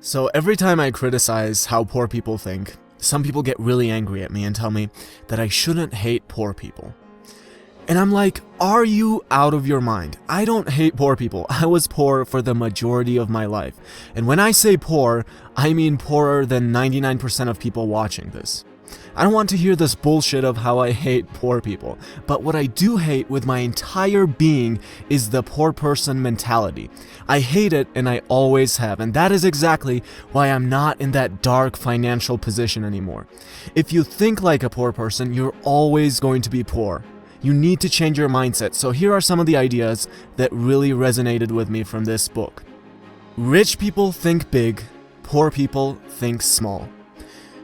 So every time I criticize how poor people think, some people get really angry at me and tell me that I shouldn't hate poor people. And I'm like, are you out of your mind? I don't hate poor people. I was poor for the majority of my life. And when I say poor, I mean poorer than 99% of people watching this. I don't want to hear this bullshit of how I hate poor people, but what I do hate with my entire being is the poor person mentality. I hate it, and I always have, and that is exactly why I'm not in that dark financial position anymore. If you think like a poor person, you're always going to be poor. You need to change your mindset, so here are some of the ideas that really resonated with me from this book. Rich people think big, poor people think small.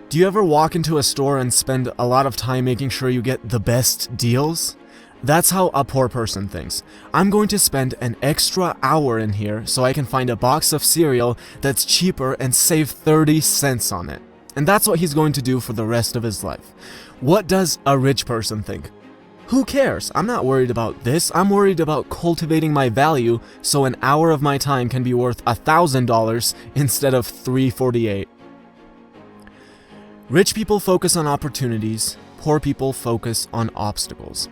Do you ever walk into a store and spend a lot of time making sure you get the best deals? That's how a poor person thinks. I'm going to spend an extra hour in here so I can find a box of cereal that's cheaper and save 30 cents on it. And that's what he's going to do for the rest of his life. What does a rich person think? Who cares? I'm not worried about this. I'm worried about cultivating my value so an hour of my time can be worth $1,000 instead of $348. Rich people focus on opportunities, poor people focus on obstacles.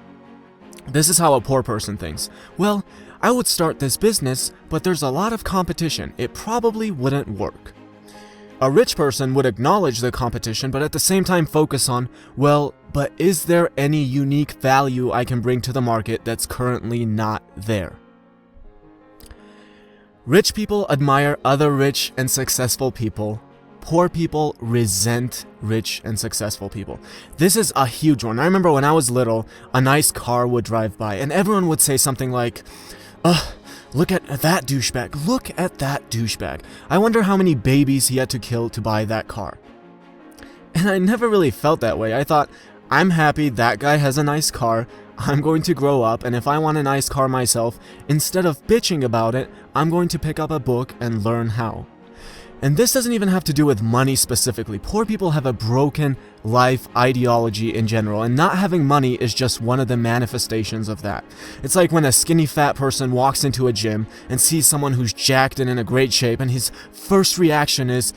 This is how a poor person thinks. Well, I would start this business, but there's a lot of competition. It probably wouldn't work. A rich person would acknowledge the competition, but at the same time focus on, well, but is there any unique value I can bring to the market that's currently not there? Rich people admire other rich and successful people. Poor people resent rich and successful people. This is a huge one. I remember when I was little, a nice car would drive by and everyone would say something like, look at that douchebag. Look at that douchebag. I wonder how many babies he had to kill to buy that car. And I never really felt that way. I thought, I'm happy that guy has a nice car. I'm going to grow up, and if I want a nice car myself, instead of bitching about it, I'm going to pick up a book and learn how. And this doesn't even have to do with money specifically. Poor people have a broken life ideology in general, and not having money is just one of the manifestations of that. It's like when a skinny fat person walks into a gym and sees someone who's jacked and in a great shape, and his first reaction is,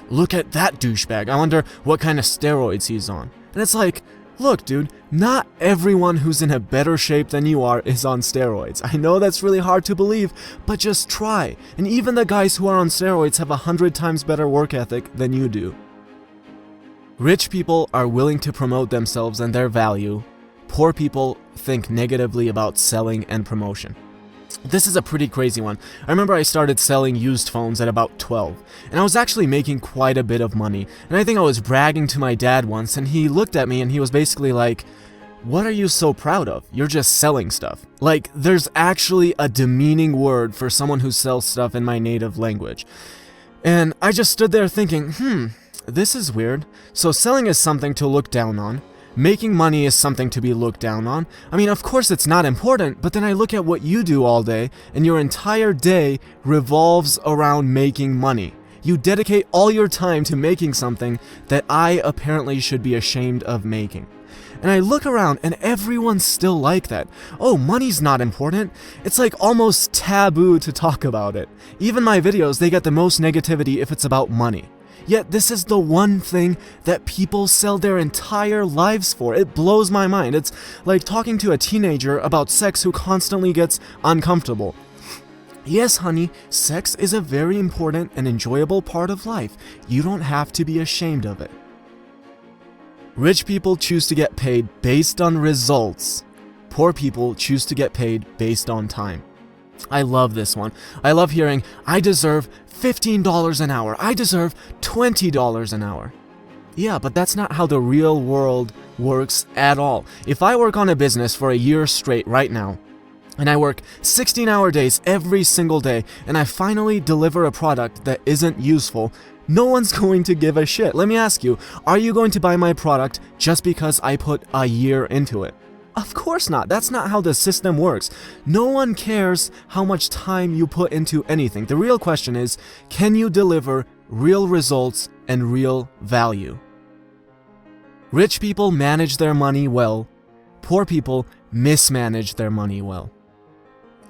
look at that douchebag. I wonder what kind of steroids he's on. And it's like, look, dude, not everyone who's in a better shape than you are is on steroids. I know that's really hard to believe, but just try. And even the guys who are on steroids have 100 times better work ethic than you do. Rich people are willing to promote themselves and their value. Poor people think negatively about selling and promotion. This is a pretty crazy one. I remember I started selling used phones at about 12, and I was actually making quite a bit of money. And I think I was bragging to my dad once, and he looked at me and he was basically like, what are you so proud of? You're just selling stuff. Like, there's actually a demeaning word for someone who sells stuff in my native language. And I just stood there thinking, this is weird. So selling is something to look down on. Making money is something to be looked down on. I mean, of course it's not important, but then I look at what you do all day, and your entire day revolves around making money. You dedicate all your time to making something that I apparently should be ashamed of making. And I look around and everyone's still like that. Oh, money's not important. It's like almost taboo to talk about it. Even my videos, they get the most negativity if it's about money. Yet this is the one thing that people sell their entire lives for. It blows my mind. It's like talking to a teenager about sex who constantly gets uncomfortable. Yes, honey, sex is a very important and enjoyable part of life. You don't have to be ashamed of it. Rich people choose to get paid based on results. Poor people choose to get paid based on time. I love this one. I love hearing, I deserve $15 an hour. I deserve $20 an hour. Yeah, but that's not how the real world works at all. If I work on a business for a year straight right now, and I work 16-hour days every single day, and I finally deliver a product that isn't useful, no one's going to give a shit. Let me ask you, are you going to buy my product just because I put a year into it? Of course not. That's not how the system works. No one cares how much time you put into anything. The real question is, can you deliver real results and real value? Rich people manage their money well. Poor people mismanage their money well.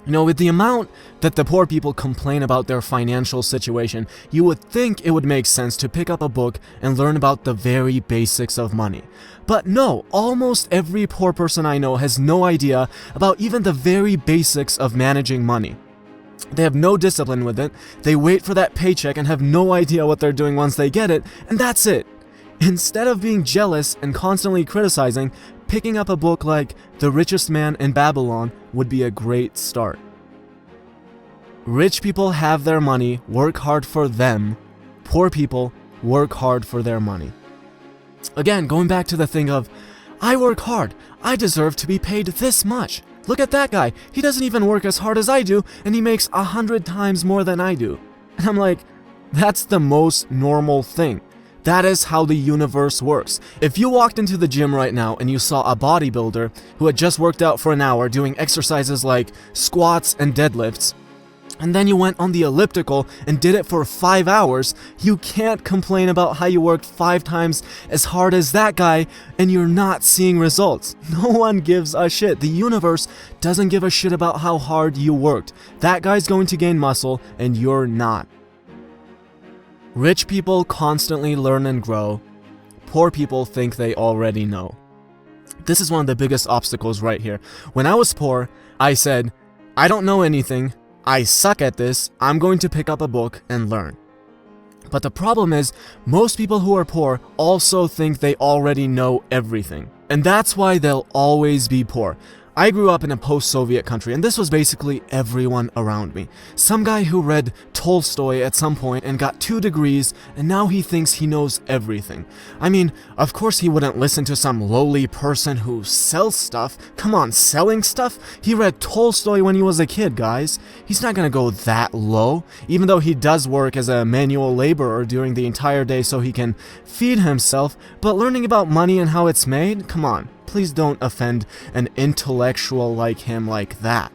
You know, with the amount that the poor people complain about their financial situation, you would think it would make sense to pick up a book and learn about the very basics of money. But no, almost every poor person I know has no idea about even the very basics of managing money. They have no discipline with it, they wait for that paycheck and have no idea what they're doing once they get it, and that's it. Instead of being jealous and constantly criticizing, picking up a book like The Richest Man in Babylon would be a great start. Rich people have their money, work hard for them. Poor people work hard for their money. Again, going back to the thing of, I work hard, I deserve to be paid this much. Look at that guy, he doesn't even work as hard as I do, and he makes 100 times more than I do. And I'm like, that's the most normal thing. That is how the universe works. If you walked into the gym right now and you saw a bodybuilder who had just worked out for an hour doing exercises like squats and deadlifts, and then you went on the elliptical and did it for 5 hours, you can't complain about how you worked 5 times as hard as that guy and you're not seeing results. No one gives a shit. The universe doesn't give a shit about how hard you worked. That guy's going to gain muscle and you're not. Rich people constantly learn and grow. Poor people think they already know. This is one of the biggest obstacles right here. When I was poor, I said, I don't know anything, I suck at this, I'm going to pick up a book and learn. But the problem is, most people who are poor also think they already know everything. And that's why they'll always be poor. I grew up in a post-Soviet country, and this was basically everyone around me. Some guy who read Tolstoy at some point and got 2 degrees, and now he thinks he knows everything. I mean, of course he wouldn't listen to some lowly person who sells stuff. Come on, selling stuff? He read Tolstoy when he was a kid, guys. He's not gonna go that low, even though he does work as a manual laborer during the entire day so he can feed himself, but learning about money and how it's made? Come on. Please don't offend an intellectual like him like that.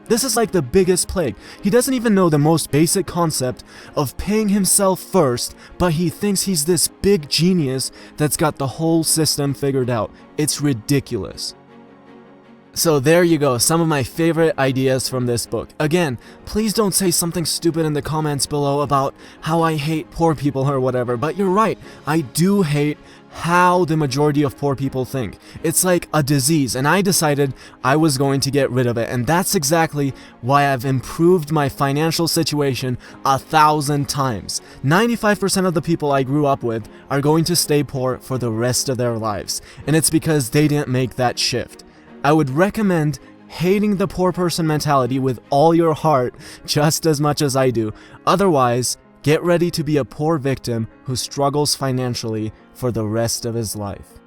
This is like the biggest plague. He doesn't even know the most basic concept of paying himself first, but he thinks he's this big genius that's got the whole system figured out. It's ridiculous. So there you go, some of my favorite ideas from this book. Again, please don't say something stupid in the comments below about how I hate poor people or whatever, but you're right, I do hate how the majority of poor people think. It's like a disease, and I decided I was going to get rid of it, and that's exactly why I've improved my financial situation 1,000 times. 95% of the people I grew up with are going to stay poor for the rest of their lives, and it's because they didn't make that shift. I would recommend hating the poor person mentality with all your heart just as much as I do. Otherwise, get ready to be a poor victim who struggles financially for the rest of his life.